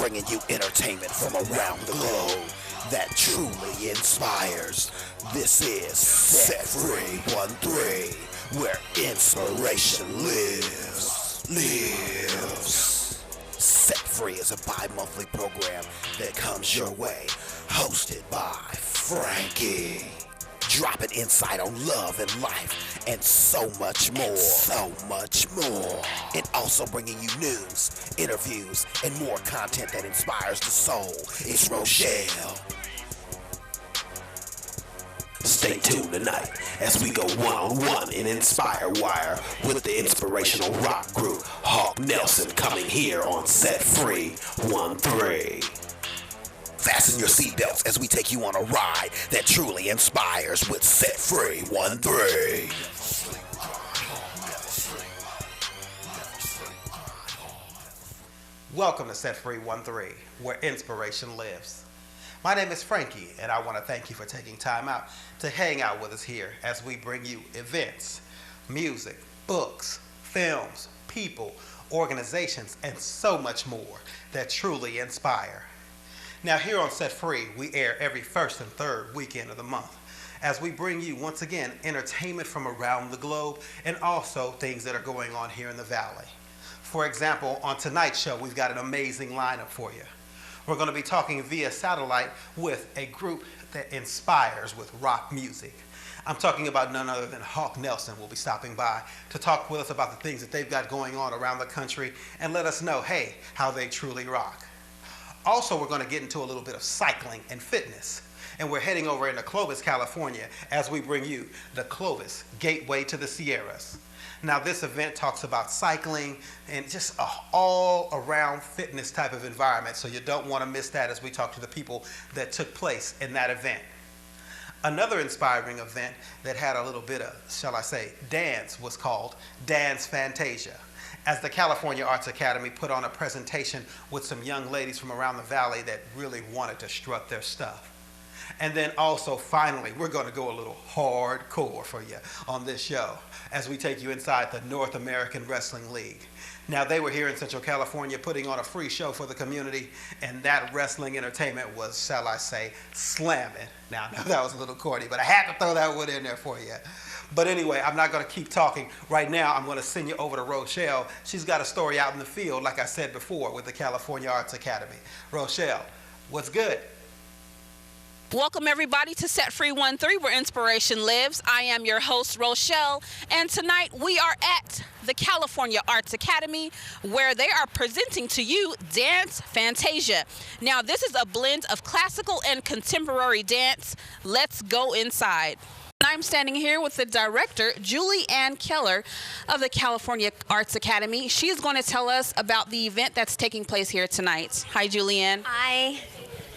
bringing you entertainment from around the globe that truly inspires. This is Set Free 13, where inspiration lives. Set Free is a bi-monthly program that comes your way, hosted by Franky. Dropping insight on love and life and so much more. And also bringing you news, interviews, and more content that inspires the soul. It's Roshell. Stay tuned tonight as we go one-on-one in Inspire Wire with the inspirational rock group Hawk Nelson, coming here on Set Free 13. Fasten your seatbelts as we take you on a ride that truly inspires with Set Free 13. Welcome to Set Free 13, where inspiration lives. My name is Franky, and I want to thank you for taking time out to hang out with us here as we bring you events, music, books, films, people, organizations, and so much more that truly inspire. Now here on Set Free, we air every first and third weekend of the month as we bring you, once again, entertainment from around the globe and also things that are going on here in the Valley. For example, on tonight's show, we've got an amazing lineup for you. We're going to be talking via satellite with a group that inspires with rock music. I'm talking about none other than Hawk Nelson will be stopping by to talk with us about the things that they've got going on around the country and let us know, hey, how they truly rock. Also, we're going to get into a little bit of cycling and fitness. And we're heading over into Clovis, California, as we bring you the Clovis Gateway to the Sierras. Now, this event talks about cycling and just an all-around fitness type of environment, so you don't want to miss that as we talk to the people that took place in that event. Another inspiring event that had a little bit of, shall I say, dance was called Dance Fantasia, as the California Arts Academy put on a presentation with some young ladies from around the Valley that really wanted to strut their stuff. And then also, finally, we're going to go a little hardcore for you on this show as we take you inside the North American Wrestling League. Now, they were here in Central California putting on a free show for the community, and that wrestling entertainment was, shall I say, slamming. Now, I know that was a little corny, but I had to throw that one in there for you. But anyway, I'm not going to keep talking. Right now, I'm going to send you over to Roshell. She's got a story out in the field, like I said before, with the California Arts Academy. Roshell, what's good? Welcome everybody to Set Free 13, where inspiration lives. I am your host, Roshell, and tonight we are at the California Arts Academy, where they are presenting to you Dance Fantasia. Now, this is a blend of classical and contemporary dance. Let's go inside. I'm standing here with the director, Julie Ann Keller of the California Arts Academy. She's going to tell us about the event that's taking place here tonight. Hi, Julie Ann. Hi.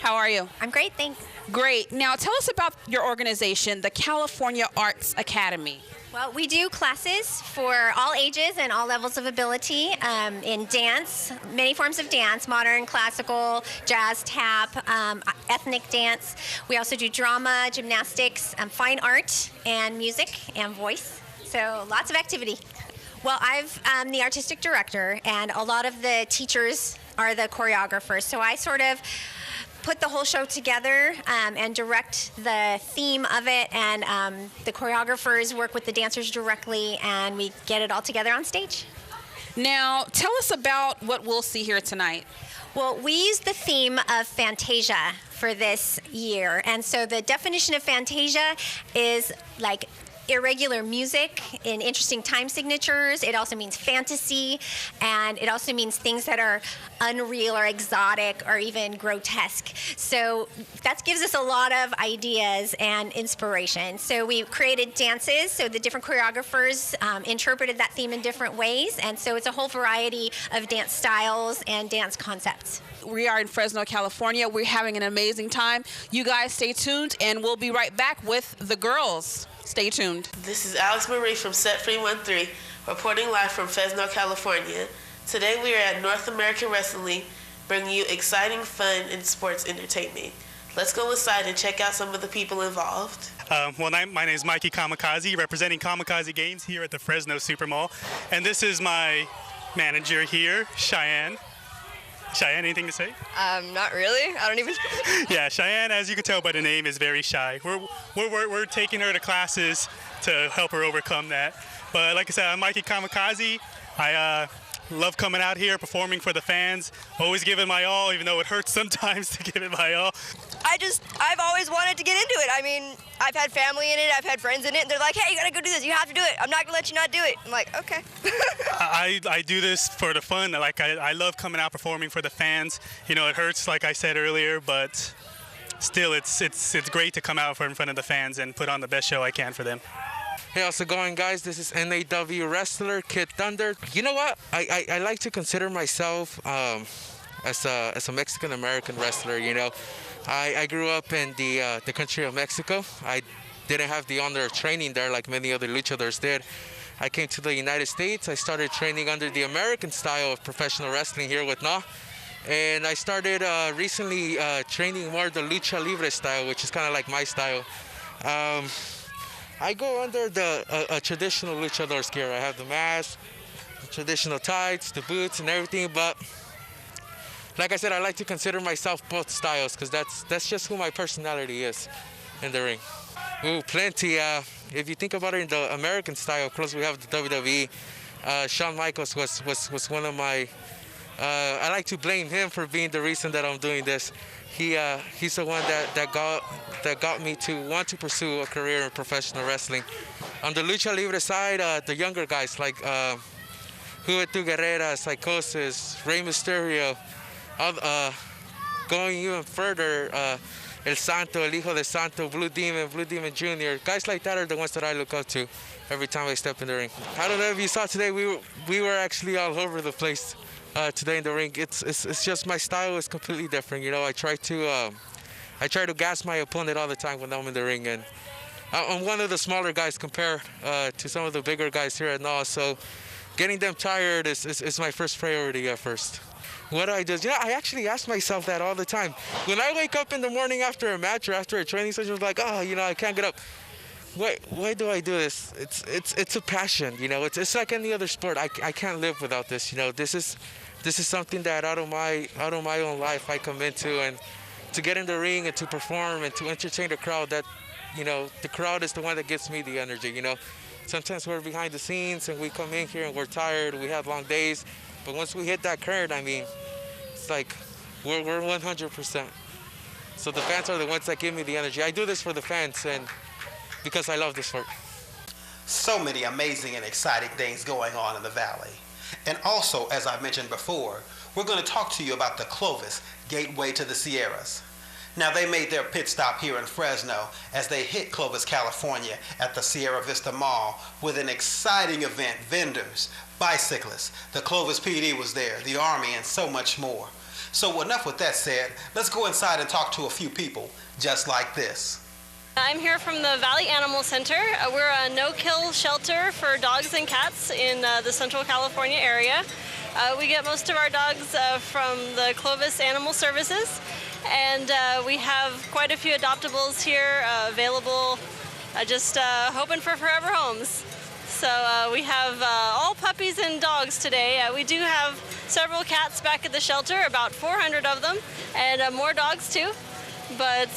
How are you? I'm great, thanks. Great. Now, tell us about your organization, the California Arts Academy. Well, we do classes for all ages and all levels of ability in dance, many forms of dance, modern, classical, jazz, tap, ethnic dance. We also do drama, gymnastics, fine art, and music and voice. So lots of activity. Well, I'm the artistic director, and a lot of the teachers are the choreographers. So I sort of put the whole show together and direct the theme of it, and the choreographers work with the dancers directly, and we get it all together on stage. Now, tell us about what we'll see here tonight. Well, we use the theme of Fantasia for this year, and so the definition of Fantasia is like irregular music in interesting time signatures. It also means fantasy, and it also means things that are unreal or exotic or even grotesque. So that gives us a lot of ideas and inspiration. So we created dances, so the different choreographers interpreted that theme in different ways, and so it's a whole variety of dance styles and dance concepts. We are in Fresno, California. We're having an amazing time. You guys stay tuned, and we'll be right back with the girls. Stay tuned. This is Alex Marie from Set Free 13, reporting live from Fresno, California. Today we are at North American Wrestling League, bringing you exciting, fun, and sports entertainment. Let's go inside and check out some of the people involved. My name is Mikey Kamikaze, representing Kamikaze Games here at the Fresno Super Mall. And this is my manager here, Cheyenne. Cheyenne, anything to say? Not really. I don't even. Yeah, Cheyenne, as you can tell by the name, is very shy. We're taking her to classes to help her overcome that. But like I said, I'm Mikey Kamikaze. I love coming out here, performing for the fans, always giving my all, even though it hurts sometimes to give it my all. I've always wanted to get into it. I mean, I've had family in it, I've had friends in it, and they're like, hey, you gotta go do this, you have to do it. I'm not gonna let you not do it. I'm like, okay. I do this for the fun. Like, I love coming out performing for the fans. You know, it hurts, like I said earlier, but still, it's great to come out in front of the fans and put on the best show I can for them. Hey, how's it going, guys? This is NAW wrestler Kid Thunder. You know what? I like to consider myself as a Mexican-American wrestler, you know. I grew up in the country of Mexico. I didn't have the honor of training there like many other luchadors did. I came to the United States. I started training under the American style of professional wrestling here with NAW. And I started recently training more the lucha libre style, which is kind of like my style. I go under the traditional luchador's gear. I have the mask, the traditional tights, the boots, and everything. But like I said, I like to consider myself both styles because that's just who my personality is in the ring. Ooh, plenty. If you think about it in the American style, of course we have the WWE. Shawn Michaels was one of my. I like to blame him for being the reason that I'm doing this. He's the one that got me to want to pursue a career in professional wrestling. On the lucha libre side, the younger guys like Juventud Guerrera, Psychosis, Rey Mysterio, going even further, El Santo, El Hijo de Santo, Blue Demon Jr. Guys like that are the ones that I look up to every time I step in the ring. I don't know if you saw today, we were actually all over the place. Today in the ring, it's just my style is completely different. You know, I try to gas my opponent all the time when I'm in the ring, and I'm one of the smaller guys compared to some of the bigger guys here at NAW. So, getting them tired is my first priority at first. What do I do? You know, I actually ask myself that all the time. When I wake up in the morning after a match or after a training session, I'm like, oh, you know, I can't get up. Why do I do this? It's a passion. You know, it's like any other sport. I can't live without this. You know, this is something that out of my own life I come into, and to get in the ring and to perform and to entertain the crowd, that, you know, the crowd is the one that gives me the energy. You know, sometimes we're behind the scenes and we come in here and we're tired, we have long days, but once we hit that current, I mean, it's like we're 100%. So the fans are the ones that give me the energy. I do this for the fans and because I love this sport. So many amazing and exciting things going on in the Valley. And also, as I mentioned before, we're going to talk to you about the Clovis, gateway to the Sierras. Now, they made their pit stop here in Fresno as they hit Clovis, California at the Sierra Vista Mall with an exciting event, vendors, bicyclists, the Clovis PD was there, the Army, and so much more. So enough with that said, let's go inside and talk to a few people just like this. I'm here from the Valley Animal Center. We're a no-kill shelter for dogs and cats in the Central California area. We get most of our dogs from the Clovis Animal Services, and we have quite a few adoptables here available, just hoping for forever homes. So we have all puppies and dogs today. We do have several cats back at the shelter, about 400 of them, and more dogs too. But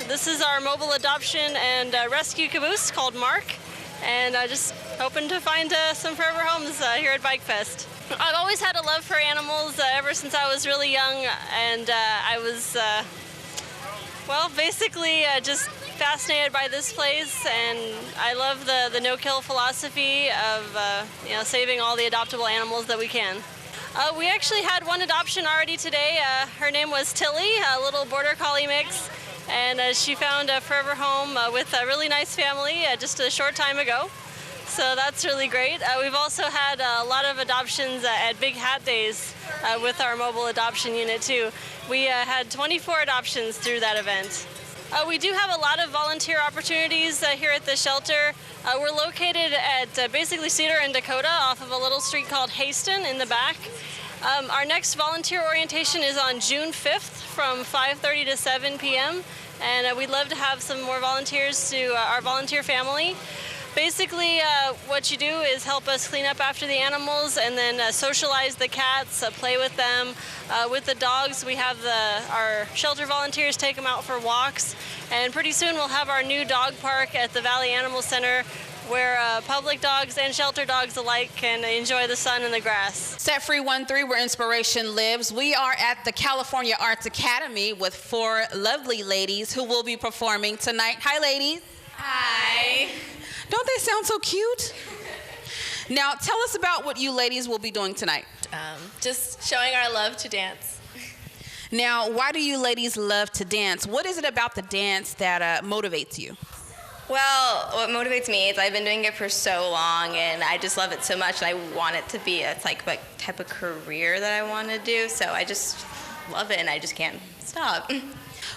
this is our mobile adoption and rescue caboose called Mark, and just hoping to find some forever homes here at Bike Fest. I've always had a love for animals ever since I was really young, and I was, basically just fascinated by this place, and I love the no-kill philosophy of saving all the adoptable animals that we can. We actually had one adoption already today. Her name was Tilly, a little border collie mix, and she found a forever home with a really nice family just a short time ago. So that's really great. We've also had a lot of adoptions at Big Hat Days with our mobile adoption unit too. We had 24 adoptions through that event. We do have a lot of volunteer opportunities here at the shelter. We're located at basically Cedar and Dakota off of a little street called Haston in the back. Our next volunteer orientation is on June 5th from 5:30 to 7 p.m. And we'd love to have some more volunteers to our volunteer family. Basically, what you do is help us clean up after the animals and then socialize the cats, play with them. With the dogs, we have our shelter volunteers take them out for walks. And pretty soon we'll have our new dog park at the Valley Animal Center where public dogs and shelter dogs alike can enjoy the sun and the grass. Set Free 1-3, where inspiration lives. We are at the California Arts Academy with 4 lovely ladies who will be performing tonight. Hi, ladies. Hi. Don't they sound so cute? Now, tell us about what you ladies will be doing tonight. Just showing our love to dance. Now, why do you ladies love to dance? What is it about the dance that motivates you? Well, what motivates me is I've been doing it for so long, and I just love it so much, and I want it to be a type of career that I want to do, so I just love it, and I just can't stop.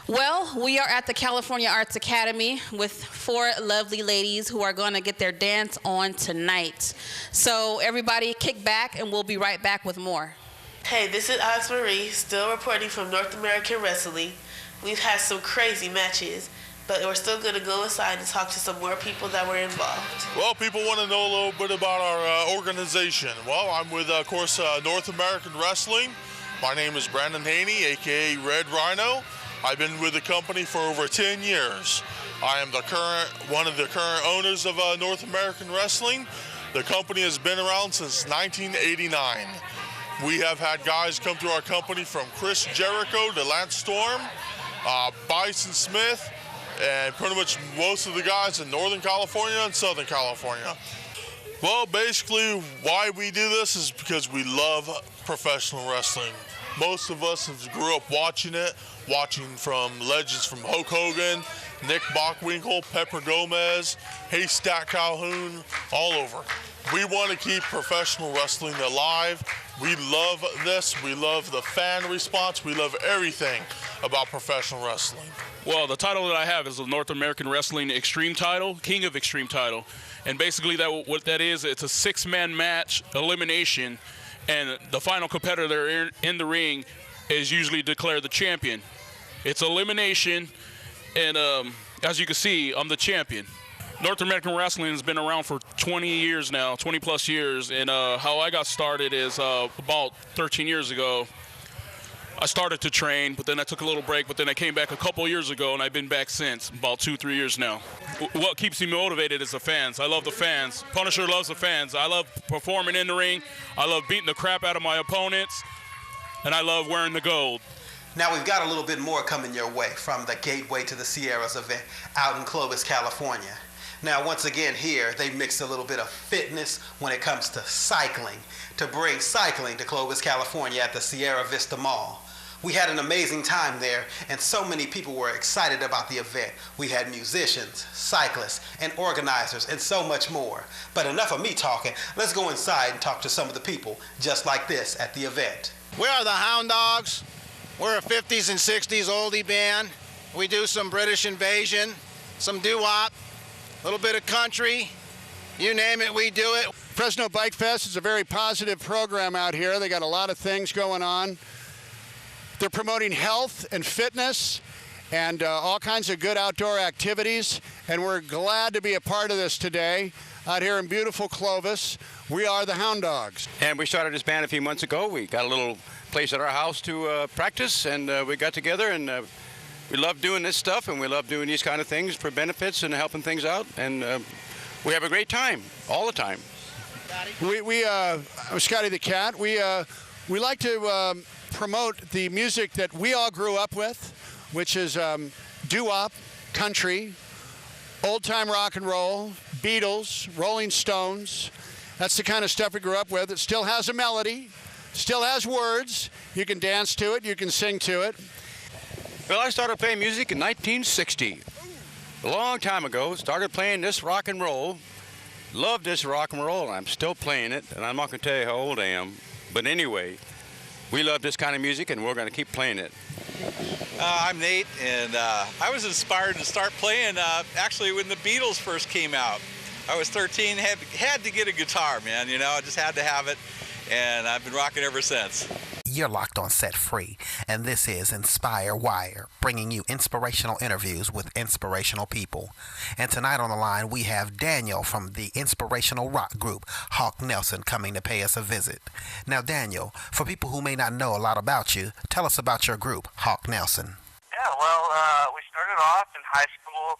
Well, we are at the California Arts Academy with 4 lovely ladies who are going to get their dance on tonight. So everybody kick back, and we'll be right back with more. Hey, this is Alex Marie, still reporting from North American Wrestling. We've had some crazy matches, but we're still going to go inside and talk to some more people that were involved. Well, people want to know a little bit about our organization. Well, I'm with, of course, North American Wrestling. My name is Brandon Haney, a.k.a. Red Rhino. I've been with the company for over 10 years. I am one of the current owners of North American Wrestling. The company has been around since 1989. We have had guys come through our company from Chris Jericho to Lance Storm, Bison Smith, and pretty much most of the guys in Northern California and Southern California. Well, basically why we do this is because we love professional wrestling. Most of us have grew up watching it, watching from legends from Hulk Hogan, Nick Bockwinkel, Pepper Gomez, Haystack Calhoun, all over. We want to keep professional wrestling alive. We love this. We love the fan response. We love everything about professional wrestling. Well, the title that I have is the North American Wrestling Extreme title, King of Extreme title. And basically what that is, it's a 6-man match, elimination, and the final competitor in the ring is usually declared the champion. It's elimination, and as you can see, I'm the champion. North American Wrestling has been around for 20 years now, 20 plus years, and how I got started is about 13 years ago. I started to train, but then I took a little break, but then I came back a couple years ago, and I've been back since, about 2-3 years now. What keeps me motivated is the fans. I love the fans. Punisher loves the fans. I love performing in the ring. I love beating the crap out of my opponents, and I love wearing the gold. Now we've got a little bit more coming your way from the Gateway to the Sierras event out in Clovis, California. Now, once again here, they mix a little bit of fitness when it comes to cycling, to bring cycling to Clovis, California at the Sierra Vista Mall. We had an amazing time there, and so many people were excited about the event. We had musicians, cyclists, and organizers, and so much more. But enough of me talking. Let's go inside and talk to some of the people just like this at the event. We are the Hound Dogs. We're a 50s and 60s oldie band. We do some British invasion, some doo-wop, a little bit of country. You name it, we do it. Fresno Bike Fest is a very positive program out here. They got a lot of things going on. They're promoting health and fitness and all kinds of good outdoor activities, and we're glad to be a part of this today out here in beautiful Clovis. We are the Hound Dogs. And we started this band a few months ago. We got a little place at our house to practice, and we got together, and we love doing this stuff, and we love doing these kind of things for benefits and helping things out, and we have a great time all the time. I'm Scotty the Cat. We like to promote the music that we all grew up with, which is doo-wop, country, old-time rock and roll, Beatles, Rolling Stones. That's the kind of stuff we grew up with. It still has a melody, still has words. You can dance to it, you can sing to it. Well, I started playing music in 1960. A long time ago, started playing this rock and roll. Loved this rock and roll, and I'm still playing it, and I'm not going to tell you how old I am. But anyway, we love this kind of music, and we're going to keep playing it. I'm Nate, and I was inspired to start playing actually when the Beatles first came out. I was 13, had to get a guitar, man, you know, I just had to have it, and I've been rocking ever since. You're locked on Set Free, and this is Inspire Wire, bringing you inspirational interviews with inspirational people. And tonight on the line, we have Daniel from the inspirational rock group Hawk Nelson coming to pay us a visit. Now, Daniel, for people who may not know a lot about you, tell us about your group, Hawk Nelson. Yeah, well, we started off in high school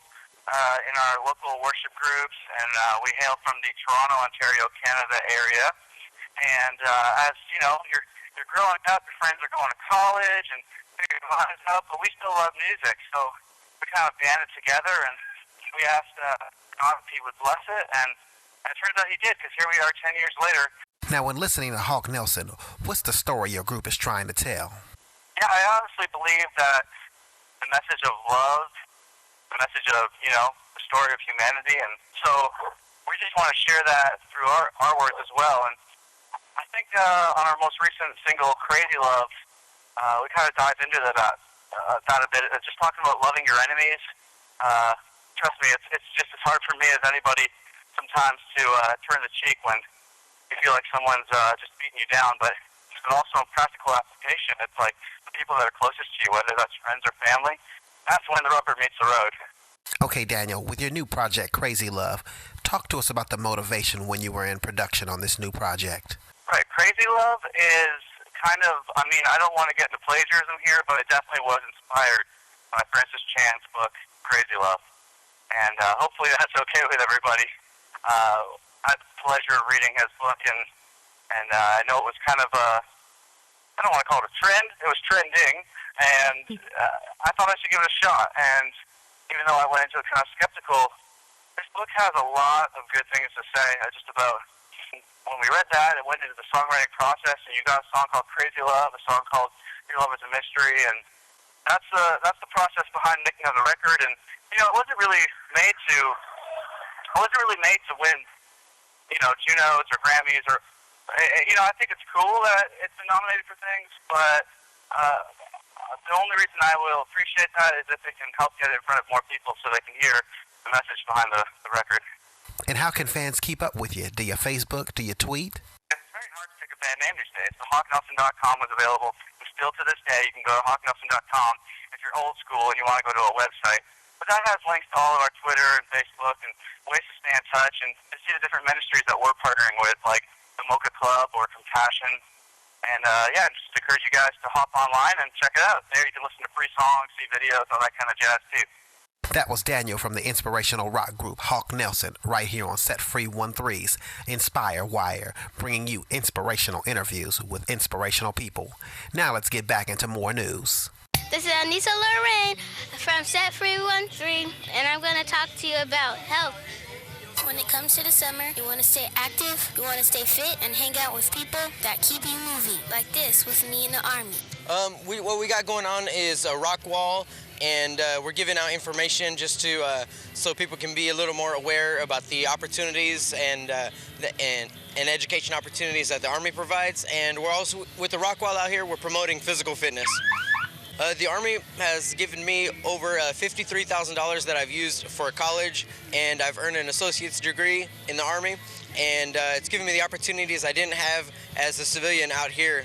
in our local worship groups, and we hail from the Toronto, Ontario, Canada area. And as you know, you're growing up, your friends are going to college and figuring lives out, but we still love music, so we kind of banded together, and we asked God if He would bless it, and it turns out He did, because here we are 10 years later. Now, when listening to Hawk Nelson, what's the story your group is trying to tell? Yeah, I honestly believe that the message of love, the message of, the story of humanity, and so we just want to share that through our words as well. And I think on our most recent single, Crazy Love, we kind of dive into that a bit, just talking about loving your enemies. Trust me, it's just as hard for me as anybody sometimes to turn the cheek when you feel like someone's just beating you down, but also in practical application, it's like the people that are closest to you, whether that's friends or family, that's when the rubber meets the road. Okay, Daniel, with your new project, Crazy Love, talk to us about the motivation when you were in production on this new project. Right, Crazy Love is kind of, I don't want to get into plagiarism here, but it definitely was inspired by Francis Chan's book, Crazy Love. And hopefully that's okay with everybody. I had the pleasure of reading his book, and I know it was kind of I don't want to call it a trend. It was trending, and I thought I should give it a shot. And even though I went into it kind of skeptical, this book has a lot of good things to say just about. When we read that, it went into the songwriting process, and you got a song called Crazy Love, a song called Your Love is a Mystery, and that's the process behind making of the record. And it wasn't really made to win, Junos or Grammys or. I think it's cool that it's been nominated for things, but the only reason I will appreciate that is if it can help get it in front of more people so they can hear the message behind the record. And how can fans keep up with you? Do you Facebook? Do you tweet? It's very hard to pick a band name these days. The HawkNelson.com was available, and still to this day, you can go to HawkNelson.com if you're old school and you want to go to a website. But that has links to all of our Twitter and Facebook and ways to stay in touch and to see the different ministries that we're partnering with, like the Mocha Club or Compassion. And just encourage you guys to hop online and check it out. There you can listen to free songs, see videos, all that kind of jazz too. That was Daniel from the inspirational rock group Hawk Nelson, right here on Set Free 13's Inspire Wire, bringing you inspirational interviews with inspirational people. Now let's get back into more news. This is Anissa Lorraine from Set Free 13, and I'm going to talk to you about health. When it comes to the summer, you want to stay active, you want to stay fit, and hang out with people that keep you moving, like this with me in the Army. What we got going on is a rock wall, and we're giving out information just to so people can be a little more aware about the opportunities and education opportunities that the Army provides. And we're also, with the rock wall out here, we're promoting physical fitness. The Army has given me over $53,000 that I've used for college, and I've earned an associate's degree in the Army, and it's given me the opportunities I didn't have as a civilian out here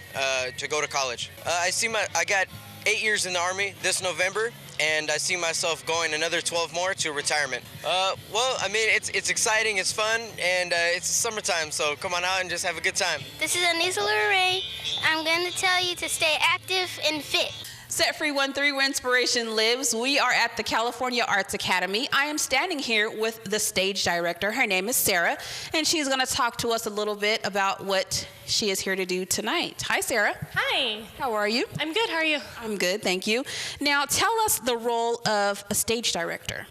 to go to college. I got 8 years in the Army this November, and I see myself going another 12 more to retirement. It's exciting, it's fun, and it's summertime, so come on out and just have a good time. This is Anissa Lorraine. I'm going to tell you to stay active and fit. Set Free 13, where inspiration lives. We are at the California Arts Academy. I am standing here with the stage director. Her name is Sarah, and she's going to talk to us a little bit about what she is here to do tonight. Hi, Sarah. Hi. How are you? I'm good. How are you? I'm good, thank you. Now, tell us the role of a stage director.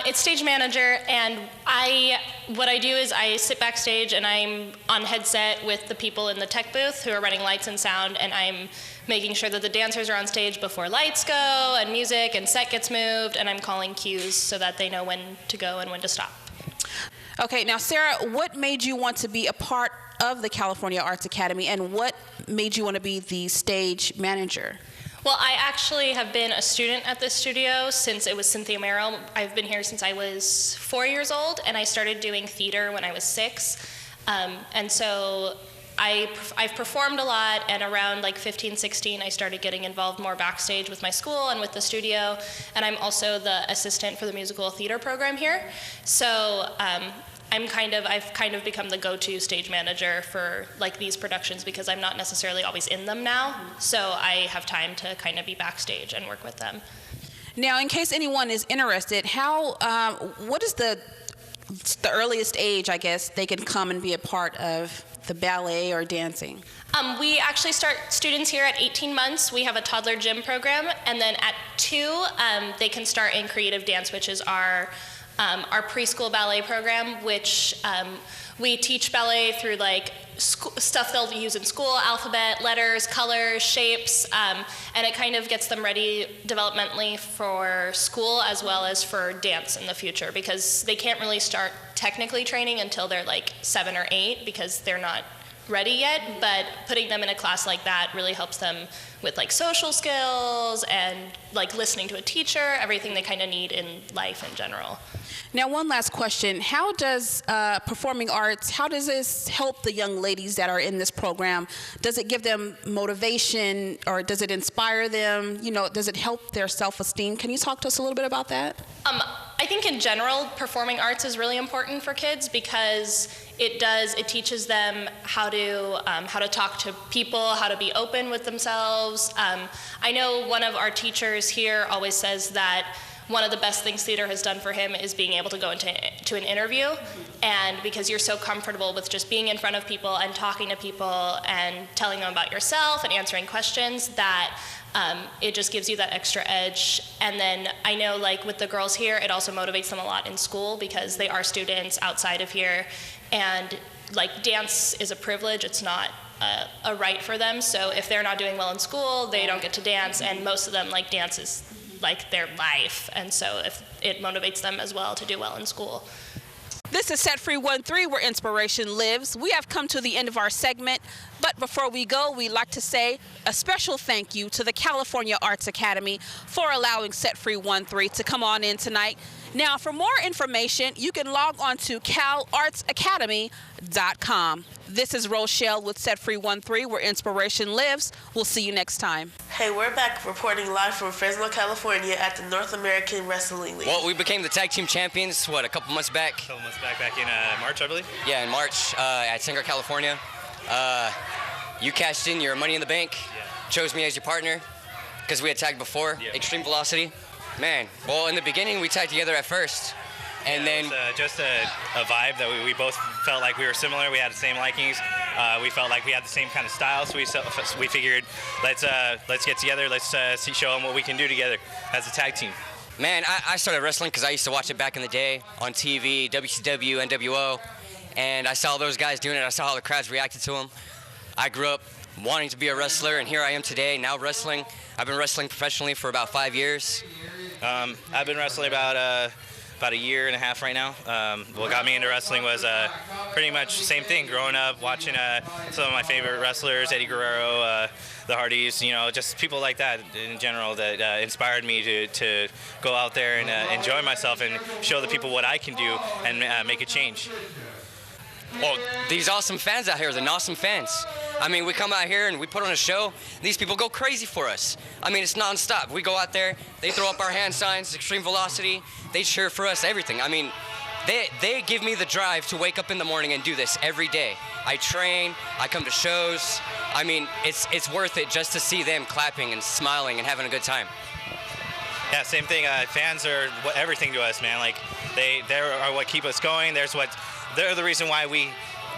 It's stage manager, and what I do is I sit backstage and I'm on headset with the people in the tech booth who are running lights and sound, and I'm making sure that the dancers are on stage before lights go and music and set gets moved, and I'm calling cues so that they know when to go and when to stop. Okay, now Sarah, what made you want to be a part of the California Arts Academy, and what made you want to be the stage manager? Well, I actually have been a student at this studio since it was Cynthia Merrill. I've been here since I was 4 years old, and I started doing theater when I was 6. And so I've performed a lot, and around like 15, 16, I started getting involved more backstage with my school and with the studio, and I'm also the assistant for the musical theater program here. So I've kind of become the go-to stage manager for like these productions because I'm not necessarily always in them now, so I have time to kind of be backstage and work with them. Now, in case anyone is interested, what is the earliest age, I guess, they can come and be a part of the ballet or dancing? We actually start students here at 18 months. We have a toddler gym program, and then at 2, they can start in creative dance, which is our preschool ballet program, which we teach ballet through like stuff they'll use in school, alphabet, letters, colors, shapes, and it kind of gets them ready developmentally for school as well as for dance in the future, because they can't really start technically training until they're like 7 or 8 because they're not ready yet, but putting them in a class like that really helps them with like social skills and like listening to a teacher, everything they kind of need in life in general. Now, one last question. How does performing arts, how does this help the young ladies that are in this program? Does it give them motivation, or does it inspire them? You know, does it help their self-esteem? Can you talk to us a little bit about that? I think in general, performing arts is really important for kids because it teaches them how to talk to people, how to be open with themselves. I know one of our teachers here always says that one of the best things theater has done for him is being able to go into an interview, and because you're so comfortable with just being in front of people and talking to people and telling them about yourself and answering questions, that it just gives you that extra edge. And then I know, like with the girls here, it also motivates them a lot in school because they are students outside of here, and like dance is a privilege, it's not a right for them. So if they're not doing well in school, they don't get to dance, and most of them like dance is like their life, and so if it motivates them as well to do well in school. This is Set Free 1-3, where inspiration lives. We have come to the end of our segment, but before we go, we'd like to say a special thank you to the California Arts Academy for allowing Set Free 1-3 to come on in tonight. Now, for more information, you can log on to calartsacademy.com. This is Roshell with Set Free 1-3, where inspiration lives. We'll see you next time. Hey, we're back reporting live from Fresno, California at the North American Wrestling League. Well, we became the tag team champions, a couple months back? A couple months back in March, I believe? Yeah, in March at Singer, California. You cashed in your Money in the Bank, chose me as your partner, because we had tagged before, Extreme Velocity. Man, well, in the beginning, we tagged together at first, and then... It was just a vibe that we both felt like we were similar. We had the same likings. We felt like we had the same kind of style, so we figured, let's get together, let's show them what we can do together as a tag team. Man, I started wrestling because I used to watch it back in the day on TV, WCW, NWO, and I saw those guys doing it. I saw how the crowds reacted to them. I grew up wanting to be a wrestler, and here I am today, now wrestling. I've been wrestling professionally for about 5 years. I've been wrestling about a year and a half right now. What got me into wrestling was pretty much the same thing. Growing up, watching some of my favorite wrestlers, Eddie Guerrero, the Hardys, just people like that in general that inspired me to go out there and enjoy myself and show the people what I can do and make a change. Well, these awesome fans out here, they're awesome fans. I mean, we come out here and we put on a show. These people go crazy for us. I mean, it's nonstop. We go out there, they throw up our hand signs, Extreme Velocity. They cheer for us, everything. I mean, they give me the drive to wake up in the morning and do this every day. I train, I come to shows. I mean, it's worth it just to see them clapping and smiling and having a good time. Yeah, same thing. Fans are everything to us, man. Like, they are what keep us going. They're the reason why we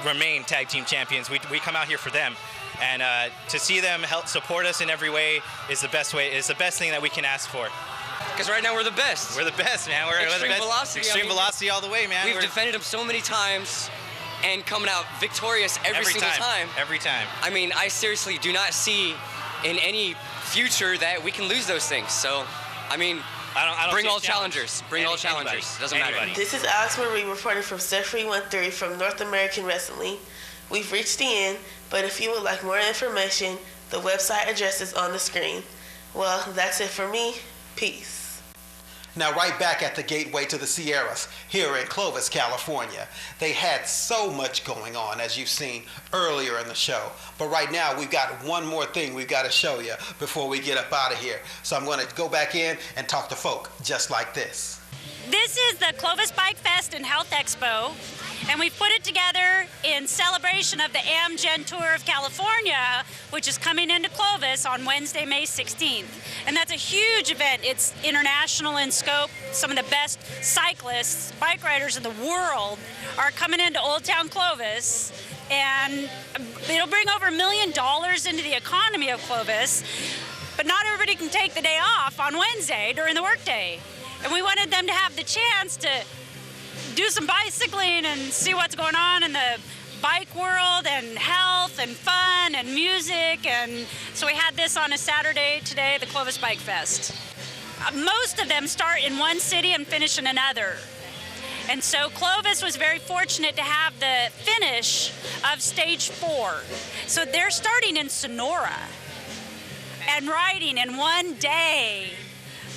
remain tag team champions. We come out here for them, and to see them help support us in every way is the best thing that we can ask for. Because right now we're the best. We're the best, man. We're Extreme the best. Velocity. Extreme Velocity all the way, man. We've defended them so many times and coming out victorious every single time. Every time. I mean, I seriously do not see in any future that we can lose those things. So, I mean, I don't bring see all challengers. Bring all challengers. Doesn't matter. This is Alex Marie reporting from Set Free 1-3 from North American Wrestling. We've reached the end, but if you would like more information, the website address is on the screen. Well, that's it for me. Peace. Now, right back at the gateway to the Sierras here in Clovis, California, they had so much going on, as you've seen earlier in the show. But right now, we've got one more thing we've got to show you before we get up out of here. So I'm going to go back in and talk to folk just like this. This is the Clovis Bike Fest and Health Expo, and we put it together in celebration of the Amgen Tour of California, which is coming into Clovis on Wednesday, May 16th. And that's a huge event. It's international in scope. Some of the best cyclists, bike riders in the world are coming into Old Town Clovis, and it'll bring over $1 million into the economy of Clovis. But not everybody can take the day off on Wednesday during the workday. And we wanted them to have the chance to do some bicycling and see what's going on in the bike world and health and fun and music. And so we had this on a Saturday today, the Clovis Bike Fest. Most of them start in one city and finish in another. And so Clovis was very fortunate to have the finish of stage 4. So they're starting in Sonora and riding in one day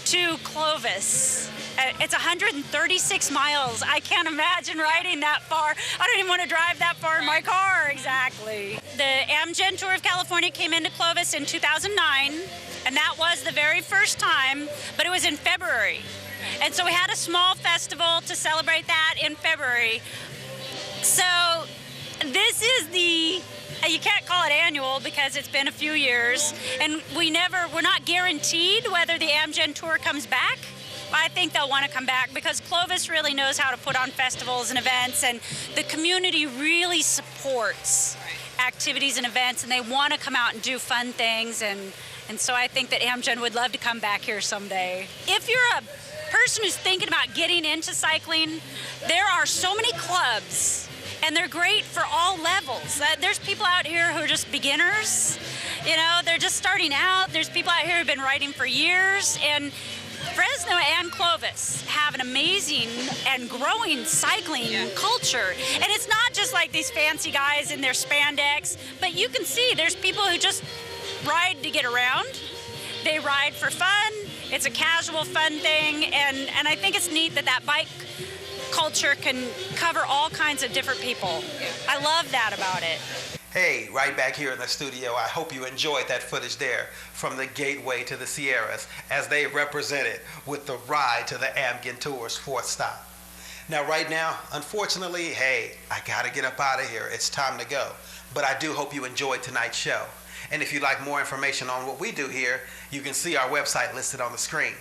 to Clovis. It's 136 miles. I can't imagine riding that far. I don't even want to drive that far in my car, exactly. The Amgen Tour of California came into Clovis in 2009, and that was the very first time, but it was in February. And so we had a small festival to celebrate that in February. So this is you can't call it annual because it's been a few years, and we're not guaranteed whether the Amgen Tour comes back. I think they'll want to come back because Clovis really knows how to put on festivals and events, and the community really supports activities and events, and they want to come out and do fun things, and so I think that Amgen would love to come back here someday. If you're a person who's thinking about getting into cycling, there are so many clubs, and they're great for all levels. There's people out here who are just beginners, they're just starting out. There's people out here who've been riding for years, and Fresno and Clovis have an amazing and growing cycling culture. And it's not just like these fancy guys in their spandex, but you can see there's people who just ride to get around. They ride for fun. It's a casual, fun thing. And I think it's neat that bike culture can cover all kinds of different people. I love that about it. Hey, right back here in the studio, I hope you enjoyed that footage there from the gateway to the Sierras as they represented with the ride to the Amgen Tour's 4th stop. Now, right now, unfortunately, hey, I gotta get up out of here. It's time to go. But I do hope you enjoyed tonight's show. And if you'd like more information on what we do here, you can see our website listed on the screen.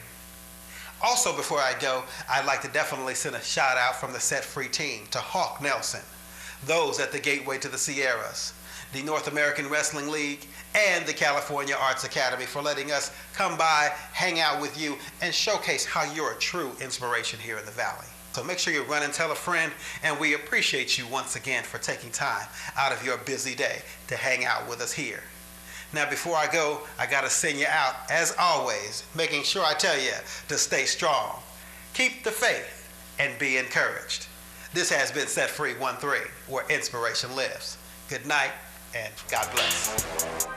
Also, before I go, I'd like to definitely send a shout out from the Set Free team to Hawk Nelson, those at the Gateway to the Sierras, the North American Wrestling League, and the California Arts Academy for letting us come by, hang out with you, and showcase how you're a true inspiration here in the Valley. So make sure you run and tell a friend, and we appreciate you once again for taking time out of your busy day to hang out with us here. Now, before I go, I gotta send you out, as always, making sure I tell you to stay strong, keep the faith, and be encouraged. This has been Set Free 1-3, where inspiration lives. Good night, and God bless.